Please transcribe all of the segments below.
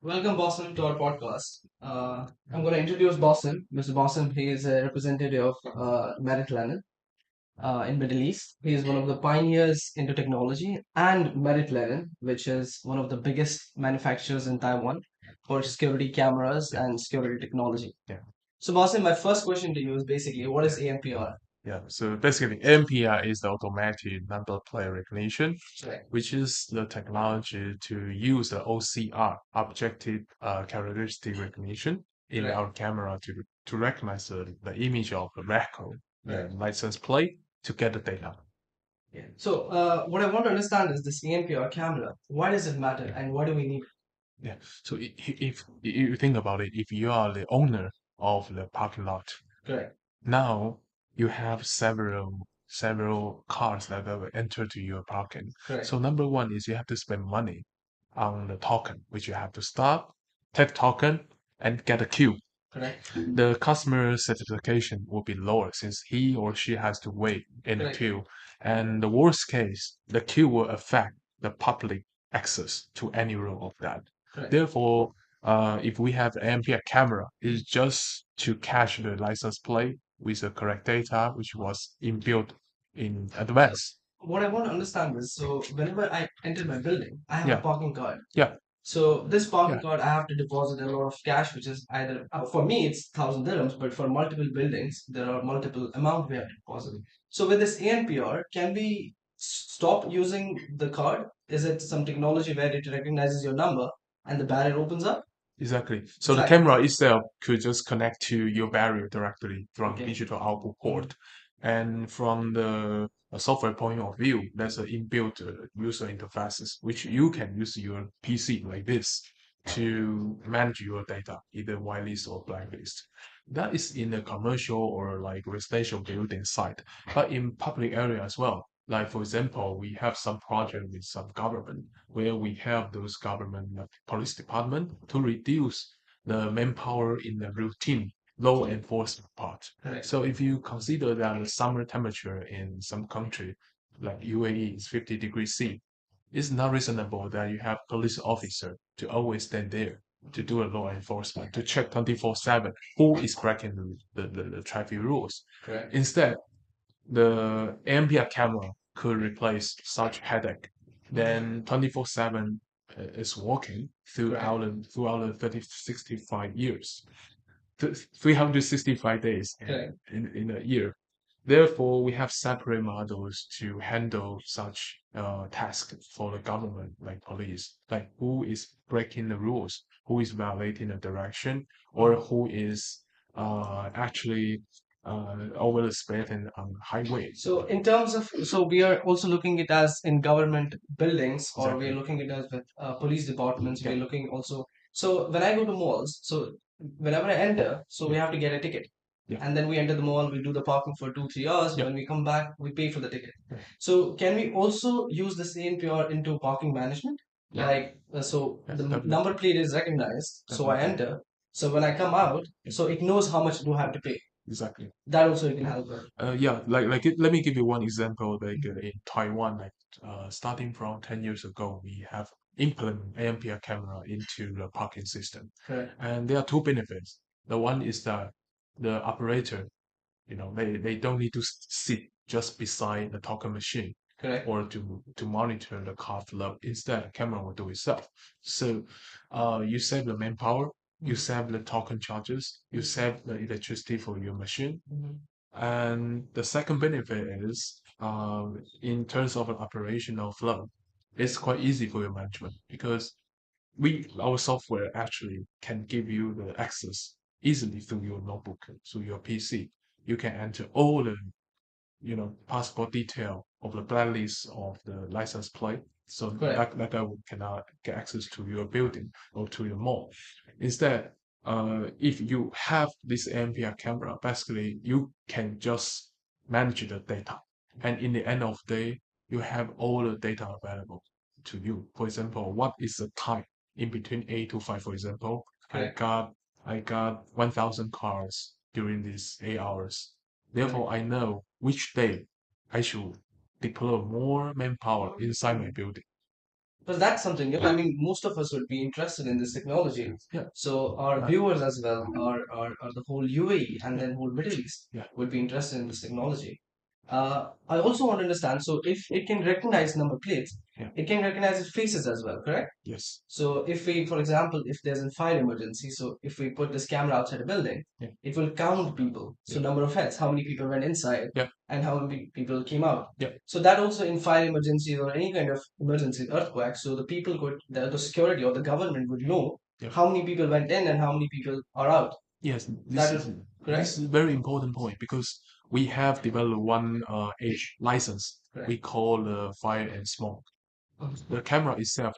Welcome, Boston, to our podcast. I'm going to introduce Boston. Mr. Boston, he is a representative of Merit Lilin in Middle East. He is one of the pioneers into technology, and Merit Lilin, which is one of the biggest manufacturers in Taiwan for security cameras Yeah, and security technology. yeah, So, Boston, my first question to you is basically, what is AMPR? yeah. So basically, MPR is the automatic number plate recognition, Right. which is the technology to use the OCR, objective characteristic recognition, in Right. our camera to recognize the image of the vehicle, Right. the license plate, to get the data. Yeah. So, what I want to understand is this AMPR camera. Why does it matter, Yeah, and what do we need? yeah. So if you think about it, if you are the owner of the parking lot, Correct. now you have several cars that will enter to your parking. Correct. So number one is you have to spend money on the token, which you have to stop, take token, and get a queue. Correct. The customer satisfaction will be lower since he or she has to wait in the Correct. queue. And the worst case, the queue will affect the public access to any room of that. Correct. Therefore, if we have AMPR camera, it's just to catch the license plate with the correct data, which was inbuilt in So advance. what I want to understand is, so whenever I enter my building, I have a Yeah, parking card. yeah, So this parking yeah, card, I have to deposit a lot of cash, which is either for me it's 1,000 dirhams, but for multiple buildings there are multiple amount we have to deposit. So with this ANPR, can we stop using the card? Is it some technology where it recognizes your number and the barrier opens up? exactly. So the Exactly. camera itself could just connect to your barrier directly from Okay. digital output Mhm. port. And from the software point of view, there's an inbuilt user interfaces, which you can use your PC like this to manage your data, either whitelist or blacklist. That is in a commercial or like residential building site, but in public area as well. Like for example, we have some project with some government where we help those government police department to reduce the manpower in the routine law enforcement part. Correct. So if you consider that the summer temperature in some country like UAE is 50 degrees C, it's not reasonable that you have police officer to always stand there to do a law enforcement, to check 24/7 who is breaking the traffic rules. Correct. Instead, the AMPR camera could replace such headache. Then 24/7 is working Correct. throughout the 65 years, 365 days Correct. in a year. Therefore, we have separate models to handle such tasks for the government, like police, like who is breaking the rules, who is violating the direction, or who is actually over the speed and on highway. So in terms of, so we are also looking it as in government buildings, or we are Exactly. looking it as with police departments. We Yeah. are looking also. So when I go to malls, so whenever I enter, so we Yeah. have to get a ticket, Yeah. and then we enter the mall. We do the parking for 2 3 hours. Yeah. When we come back, we pay for the ticket. Yeah. So can we also use the same PR into parking management? Yeah. Like so, Yeah. the Definitely. number plate is recognized, so I Definitely. enter. So when I come out, Yeah. so it knows how much do I have to pay. Exactly. That also it can help with. Yeah, let me give you one example. Like in Taiwan, like starting from 10 years ago, we have implemented AMPR camera into the parking system, Correct. and there are two benefits. The one is that the operator, they don't need to sit just beside the token machine Correct. or to monitor the car flow. Instead, the camera will do itself. So, you save the manpower, you save the token charges, you save the electricity for your machine, Mhm. and the second benefit is, in terms of an operational flow, it's quite easy for your management because our software actually can give you the access easily through your notebook, through your PC. You can enter all the, passport detail of the blacklist of the license plate. So Correct. that guy cannot get access to your building or to your mall. Instead, if you have this AMPR camera, basically you can just manage the data. And in the end of the day, you have all the data available to you. For example, what is the time in between 8 to 5, for example? I Correct. got I got 1,000 cars during these 8 hours. Correct. Therefore, I know which day I should deploy more manpower inside my building. because that's something new. I mean, most of us would be interested in this technology. Yeah. So our viewers as well, or the whole UAE and then whole Middle East Yeah. would be interested in this technology. I also want to understand. So if it can recognize number plates, Yeah. it can recognize its faces as well, correct? Yes. So if we, for example, if there's a fire emergency, so if we put this camera outside a building, Yeah. it will count people. So Yeah. number of heads, how many people went inside, Yeah. and how many people came out. Yeah. So that also in fire emergencies or any kind of emergency, earthquake, so the people could, the security or the government would know Yeah. how many people went in and how many people are out. Yes, That is correct. this is a very important point because we have developed one age license we Correct. call fire and smoke. The camera itself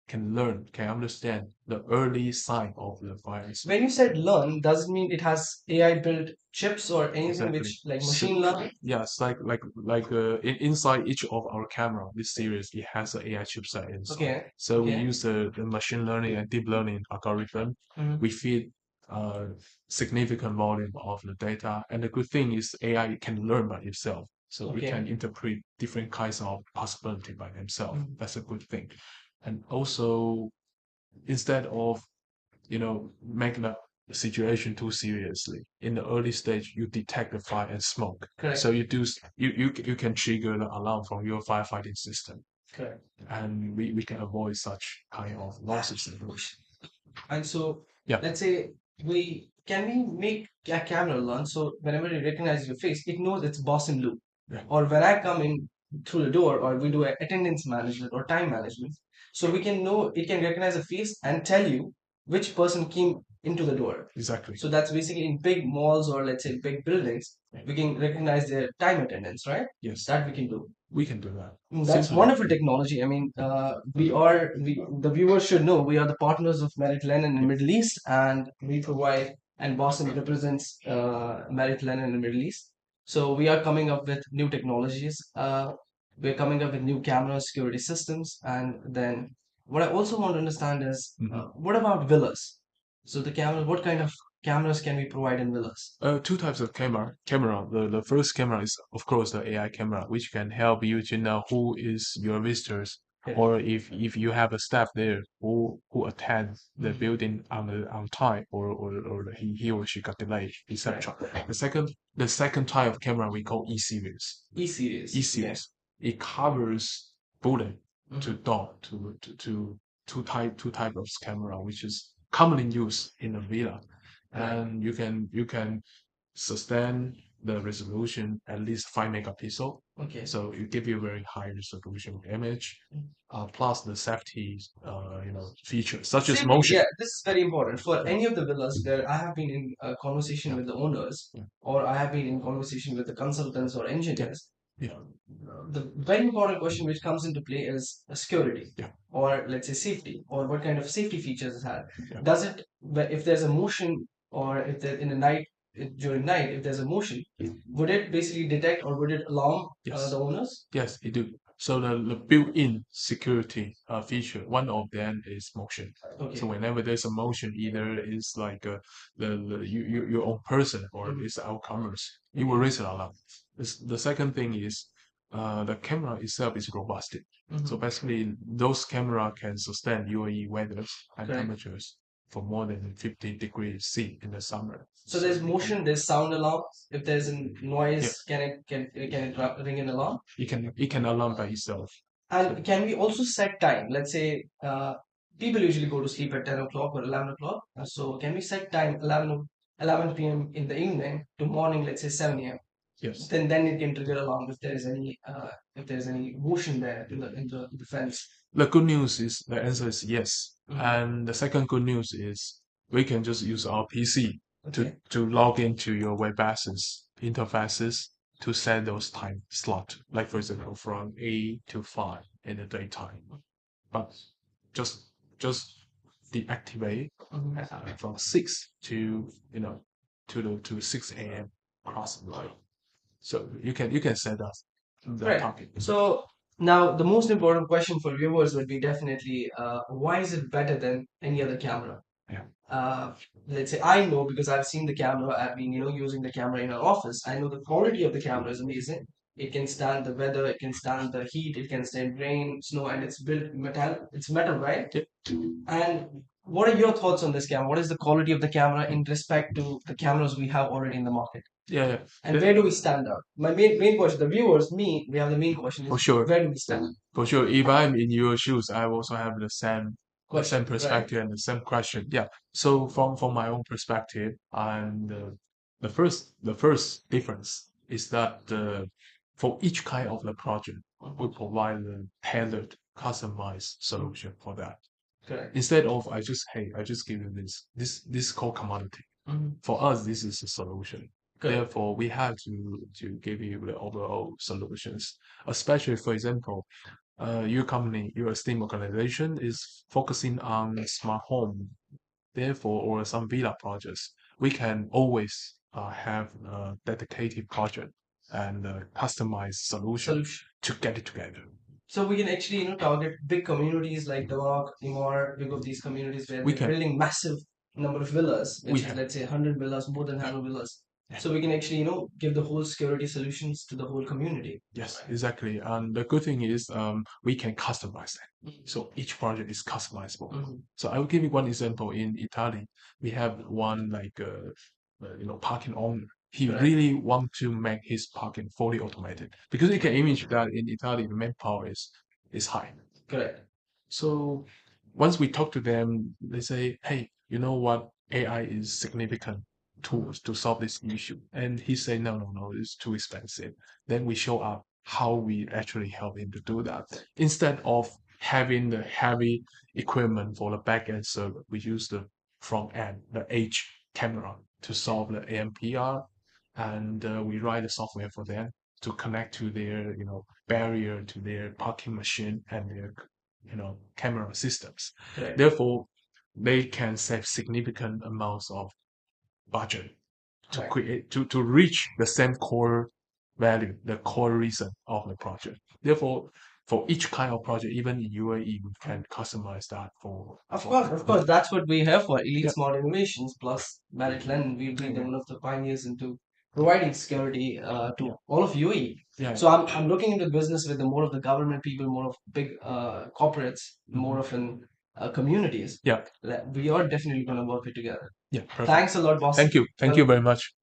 can learn, can understand the early sign of the fire and smoke. When you said learn, does it mean it has AI built chips or anything Exactly. which like So, machine learning? yes, inside each of our camera, this series it has an AI chipset inside. Okay. So we Okay. use the machine learning and deep learning algorithm. Mhm. We feed significant volume of the data, and the good thing is AI can learn by itself. So it Okay. can interpret different kinds of possibility by themselves. Mhm. That's a good thing. And also, instead of make the situation too seriously. In the early stage, you detect the fire and smoke. Correct. So you can trigger the alarm from your firefighting system, Correct. and we can avoid such kind of losses. And so Yeah, let's say we make a camera learn so whenever it recognizes your face, it knows it's boss in loop. yeah, Or when I come in through the door or we do attendance management or time management, so we can know it can recognize a face and tell you which person came into the door. exactly. So that's basically in big malls or let's say big buildings, we can recognize their time attendance, right? Yes, That we can do. we can do that. That's Simply, wonderful technology. I mean, the viewers should know we are the partners of Merit Lilin in Middle East, and we provide, and Boston represents Merit Lilin in Middle East. So we are coming up with new technologies. We're coming up with new camera security systems, and then what I also want to understand is what about villas? So the cameras, what kind of cameras can we provide in villas? two types of camera. The first camera is of course the AI camera, which can help you to know who is your visitors, Okay. or if you have a staff there who attend the Mhm. building on time, or he or she got delayed, etc. The second type of camera we call E series. E-series. E Yeah. series. It covers bullet to Mhm. dot to two type of camera, which is commonly used in a villa, Right. and you can sustain the resolution at least 5 megapixel. Okay. So it give you very high resolution image, Mm. plus the safety, features such as Safety, motion. yeah, this is very important. For Yeah, any of the villas where I have been in a conversation yeah, with the owners, yeah, or I have been in conversation with the consultants or yeah, engineers, yeah, the very important question which comes into play is security, yeah, or let's say safety, or what kind of safety features it has. yeah. Does it, if there's a motion, or if there in the night, during night, if there's a motion, would it basically detect or would it alarm Yes. the owners? Yes, it do. So the built-in security feature, one of them is motion. So Okay. whenever there's a motion, either it's like your own person or Mhm. it's outcomers, it will Okay. raise an alarm. The second thing is the camera itself is robust. So Mhm. basically, those camera can sustain UAE weather and Correct. temperatures for more than 50 degrees C in the summer. So there's it can, motion, there's sound alarm. If there's a yeah, noise, can it ring an alarm? it can alarm by itself. So And can we also set time? Let's say people usually go to sleep at 10 o'clock or 11 o'clock. So can we set time 11 p.m. in the evening to morning, let's say 7 a.m. yes. Then it can trigger alarm if there's any motion there in the fence. The good news is the answer is yes. Mhm. And the second good news is we can just use our PC Okay. to log into your web interfaces to set those time slot. Like for example, from 8 to 5 in the daytime. But just just deactivate Mhm. from 6 to 6 a.m. across the night. So you can set that the Right. target. So now the most important question for viewers would be definitely why is it better than any other camera? Yeah. uh, let's say I know because I've seen the camera, I've been using the camera in our office. I know the quality of the camera is amazing. It can stand the weather, it can stand the heat, it can stand rain, snow, and it's built metal. It's metal, right? Yeah. And what are your thoughts on this camera? What is the quality of the camera in respect to the cameras we have already in the market? Yeah, yeah. And where do we stand out? My main question, the viewers, me, we have the main question For is sure. where do we stand? For sure. If I'm in your shoes, I also have the same Question, right? perspective and the same question. Yeah. So from my own perspective, and the first difference is that for each kind of the project, we provide a tailored, customized solution for that. Correct. Instead of I just give you this called commodity. For us, this is a solution. Correct. Therefore, we have to give you the overall solutions. Especially, for example, your company, your STEAM organization is focusing on smart home, therefore, or some villa projects. We can always have a dedicated project and a customized solution to get it together. So we can actually, target big communities like Dawak, Timor, big of these communities where We they're can. building massive number of villas, We which is have. let's say 100 villas, more than 100 villas. So we can actually, give the whole security solutions to the whole community. Yes, exactly. And the good thing is, we can customize that. So each project is customizable. So I will give you one example. In Italy, we have one like parking owner. He Correct. really want to make his parking fully automated because you can imagine that in Italy the manpower is high. Correct. So once we talk to them, they say, "Hey, you know what? AI is significant tools to solve this issue." And he said, "No, no, no, it's too expensive." Then we show up how we actually help him to do that. Instead of having the heavy equipment for the back end server, we use the front end, the edge camera to solve the AMPR, and we write the software for them to connect to their barrier to their parking machine and their camera systems. Correct. Therefore, they can save significant amounts of budget to Correct. create to reach the same core value, the core reason of the project. Therefore, for each kind of project, even in UAE, we can customize that for. Of course, that's what we have for Elite Yeah. Smart Innovations plus Merit Lilin. We've been one of the pioneers into providing security to all of UAE. Yeah. So I'm looking into business with the more of the government people, more of big corporates, more of in communities. Yeah. We are definitely going to work it together. Yeah. Perfect. Thanks a lot, boss. Thank you. Thank you very much.